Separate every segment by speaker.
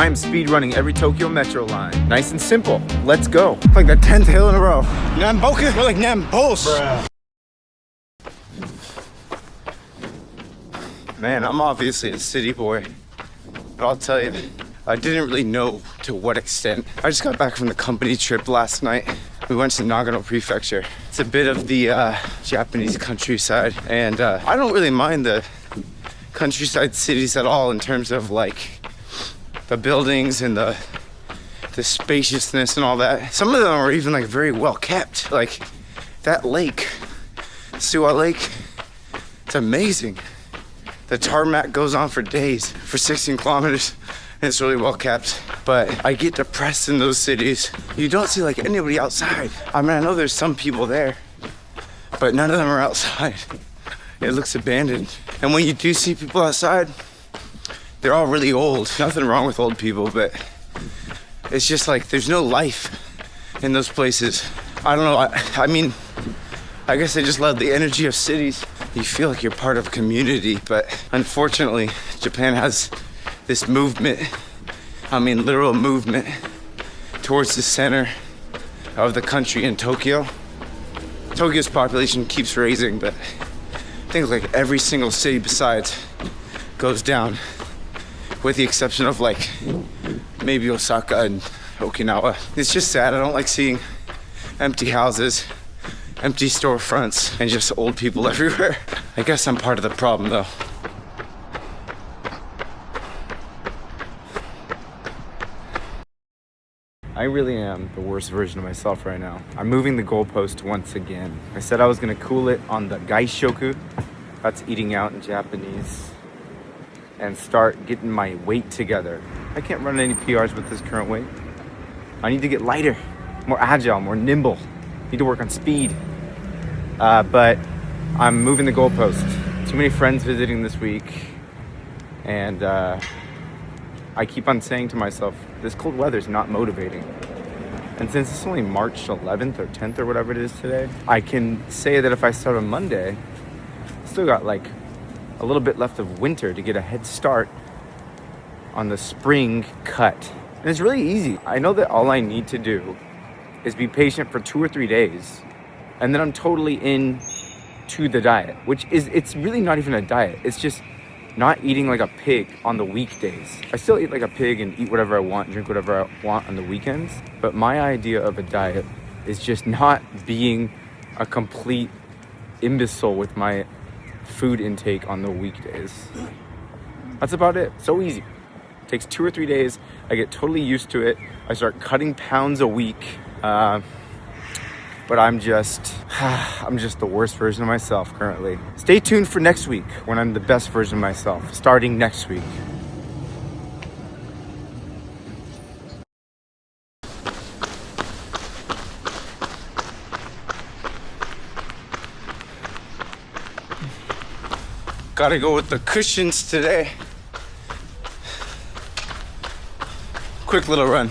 Speaker 1: I'm speedrunning every Tokyo Metro line. Nice and simple. Let's go. It's like the 10th hill in a row. Namboku? We're like Nambos. Man, I'm obviously a city boy, but I'll tell you, I didn't really know to what extent. I just got back from the company trip last night. We went to Nagano Prefecture. It's a bit of the Japanese countryside, and I don't really mind the countryside cities at all in terms of like the buildings and the spaciousness and all that. Some of them are even like very well kept. Like that lake, Suwa Lake, it's amazing. The tarmac goes on for days, for 16 kilometers, and it's really well kept. But I get depressed in those cities. You don't see like anybody outside. I mean, I know there's some people there, but none of them are outside. It looks abandoned. And when you do see people outside, they're all really old. Nothing wrong with old people, but it's just like there's no life in those places. I don't know, I mean, I guess I just love the energy of cities. You feel like you're part of a community, but unfortunately, Japan has this movement, I mean literal movement, towards the center of the country in Tokyo. Tokyo's population keeps raising, but I think like every single city besides goes down, with the exception of like maybe Osaka and Okinawa. It's just sad. I don't like seeing empty houses, empty storefronts, and just old people everywhere. I guess I'm part of the problem though. I really am the worst version of myself right now. I'm moving the goalpost once again. I said I was gonna cool it on the gaishoku, that's eating out in Japanese, and start getting my weight together. I can't run any PRs with this current weight. I need to get lighter, more agile, more nimble. Need to work on speed. But I'm moving the goalpost. Too many friends visiting this week, and I keep on saying to myself, this cold weather is not motivating. And since it's only March 11th or 10th or whatever it is today, I can say that if I start on Monday, still got like a little bit left of winter to get a head start on the spring cut. And it's really easy. I know that all I need to do is be patient for 2 or 3 days, and then I'm totally in to the diet, which is, it's really not even a diet. It's just not eating like a pig on the weekdays. I still eat like a pig and eat whatever I want, drink whatever I want on the weekends. But my idea of a diet is just not being a complete imbecile with my food intake on the weekdays. That's about it. So easy. It takes 2 or 3 days. I get totally used to it. I start cutting pounds a week. But I'm just the worst version of myself currently. Stay tuned for next week when I'm the best version of myself, starting next week. Gotta go with the cushions today. Quick little run.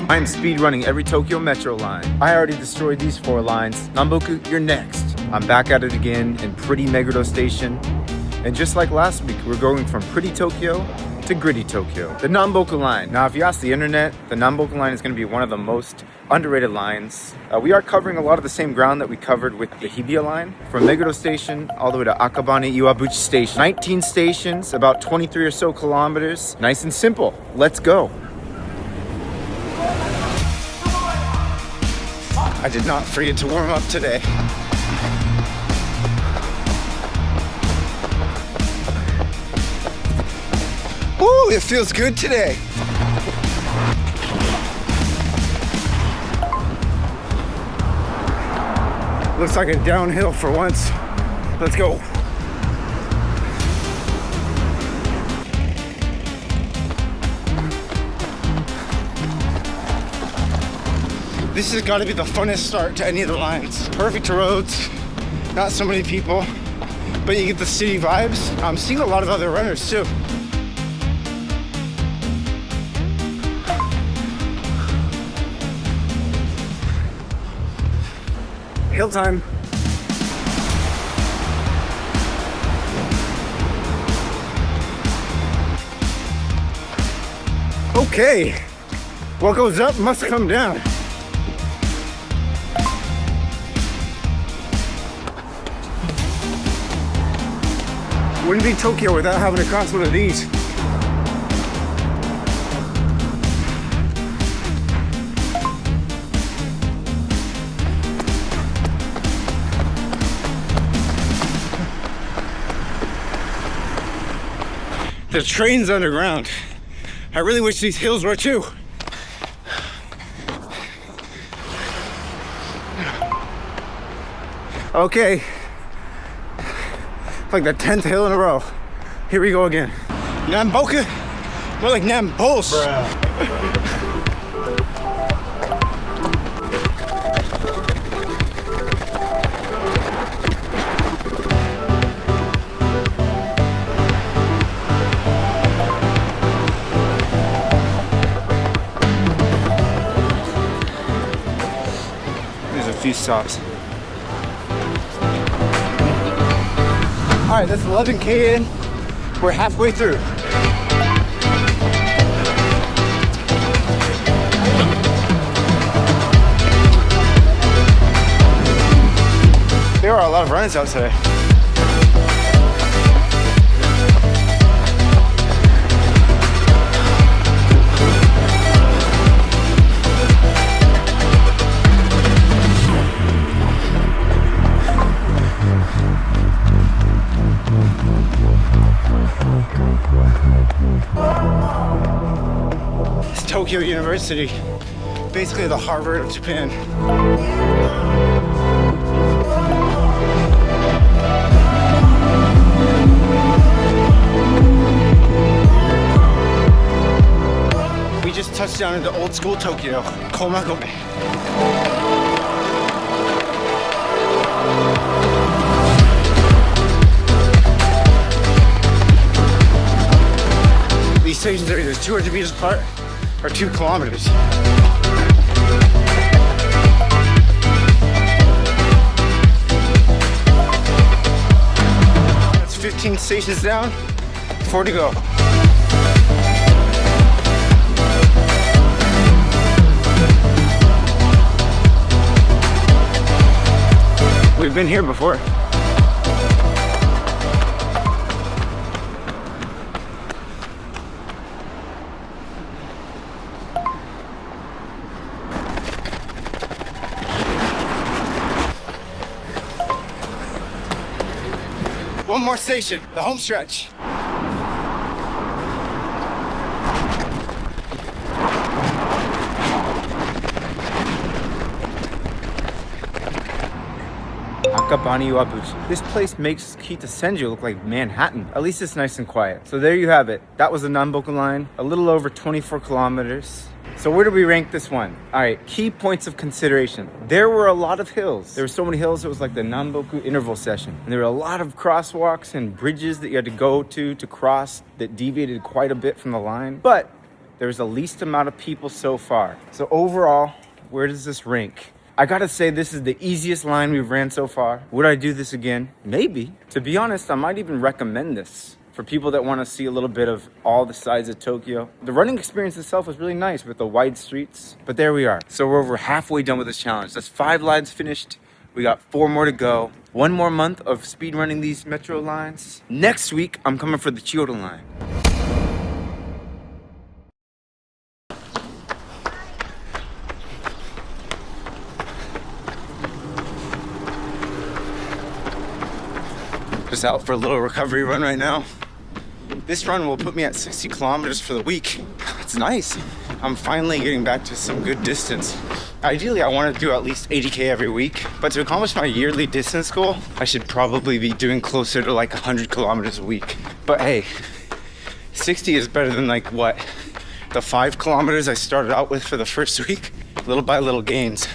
Speaker 1: I'm speedrunning every Tokyo Metro line. I already destroyed these 4 lines. Namboku, you're next. I'm back at it again in Pretty Meguro Station. And just like last week, we're going from Pretty Tokyo
Speaker 2: to gritty Tokyo. The Namboku Line. Now, if you ask the internet, the Namboku Line is going to be one of the most underrated lines. We are covering a lot of the same ground that we covered with the Hibiya line. From Meguro Station all the way to Akabane Iwabuchi Station. 19 stations, about 23 or so kilometers. Nice and simple. Let's go.
Speaker 1: I did not forget to warm up today. Ooh, it feels good today. Looks like a downhill for once. Let's go. This has got to be the funnest start to any of the lines. Perfect roads, not so many people, but you get the city vibes. I'm seeing a lot of other runners too. Hill time. Okay, what goes up must come down. Wouldn't be Tokyo without having to cross one of these. The train's underground. I really wish these hills were too. Okay. Like the 10th hill in a row. Here we go again. Namboku? More like Nambos. There's a few stops. All right, that's 11K in. We're halfway through. There are a lot of runners out today. It's Tokyo University, basically the Harvard of Japan. We just touched down into old school Tokyo, Komagobe. These stations are either 200 meters apart or 2 kilometers. That's 15 stations down, 4 to go. We've been here before. One more station, the home stretch.
Speaker 2: Akabane Iwabuchi. This place makes Kitasenju look like Manhattan. At least it's nice and quiet. So there you have it. That was the Namboku Line, a little over 24 kilometers. So where do we rank this one? All right, key points of consideration. There were a lot of hills. There were so many hills, it was like the Namboku interval session. And there were a lot of crosswalks and bridges that you had to go to cross that deviated quite a bit from the line. But there was the least amount of people so far. So overall, where does this rank? I gotta say, this is the easiest line we've ran so far. Would I do this again? Maybe. To be honest, I might even recommend this. for people that want to see a little bit of all the sides of Tokyo. The running experience itself was really nice with the wide streets, but there we are. So we're over halfway done with this challenge. That's 5 lines finished. We got 4 more to go. 1 more month of speed running these metro lines. Next week, I'm coming for the Kyoto line. Just out for a little recovery run right now. This run will put me at 60 kilometers for the week. That's nice. I'm finally getting back to some good distance. Ideally, I want to do at least 80K every week, but to accomplish my yearly distance goal, I should probably be doing closer to like 100 kilometers a week. But hey, 60 is better than like what? The 5 kilometers I started out with for the first week? Little by little gains.